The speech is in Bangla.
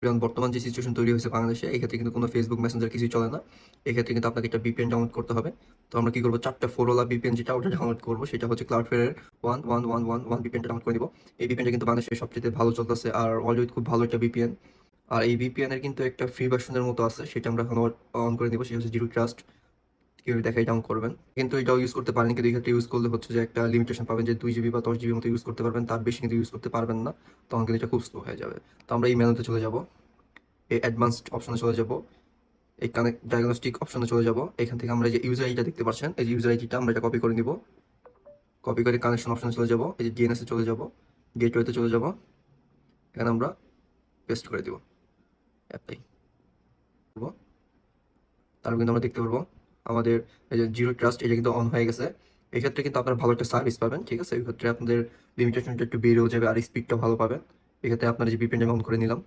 কারণ বর্তমান যে সিচুয়েশন তৈরি হয়েছে বাংলাদেশে, এক্ষেত্রে কিন্তু কোনো ফেসবুক মেসেঞ্জার কিছুই চলে না। এক্ষেত্রে কিন্তু আপনাকে একটা ভিপিএন ডাউনলোড করতে হবে। তো আমরা কি করবো, 4 টা 4 ওয়ালা ভিপিএন যেটা ওটা ডাউনলোড করবো, সেটা হচ্ছে Cloudflare এর 11111 ভিপিএনটা ডাউনলোড করে নিবো। এই ভিপিএনটা কিন্তু বাংলাদেশের সবচেয়ে ভালো চলতেছে আর অলরেডি খুব ভালো একটা ভিপিএন। আর এই ভিপিএন এর কিন্তু একটা ফ্রি ভার্সনের মতো আছে, সেটা আমরা এখন অন করে নিবো, সেটা হচ্ছে জিরো ট্রাস্ট। কিভাবে দেখাই ডাউন করবেন, কিন্তু এটাও ইউজ করতে পারেন, কিন্তু এক্ষেত্রে ইউজ করলে হচ্ছে যে একটা লিমিটেশন পাবেন যে 2 জিবি বা 10 জিবির মতো ইউজ করতে পারবেন, তার বেশি কিন্তু ইউজ করতে পারবেন না। তখন কিন্তু এটা খুব স্লো হয়ে যাবে। তো আমরা এই মেনুতে চলে যাব, এই অ্যাডভান্সড অপশনে চলে যাব, এই কানেক্ট ডায়াগনস্টিক অপশনে চলে যাব। এখান থেকে আমরা যে ইউজার আইডিটা দেখতে পাচ্ছেন, এই যে ইউজার আইডিটা আমরা এটা কপি করে নিব। কপি করে কানেকশন অপশনে চলে যাব, এই যে ডিএনএস এ চলে যাব, গেটওয়েতে চলে যাব, এখানে আমরা পেস্ট করে দিব, অ্যাপ্লাই করব। তারপর কিন্তু আমরা দেখতে পারবো আমাদের এই যে জিরো ট্রাস্ট, এটা কিন্তু অন হয়ে গেছে। এক্ষেত্রে কিন্তু আপনারা ভালো একটা সার্ভিস পাবেন, ঠিক আছে। এক্ষেত্রে আপনাদের লিমিটেশনটা একটু বেড়েও যাবে আর স্পিডটা ভালো পাবেন। এক্ষেত্রে আপনারা যে ভিপিএনটা অন করে নিলাম,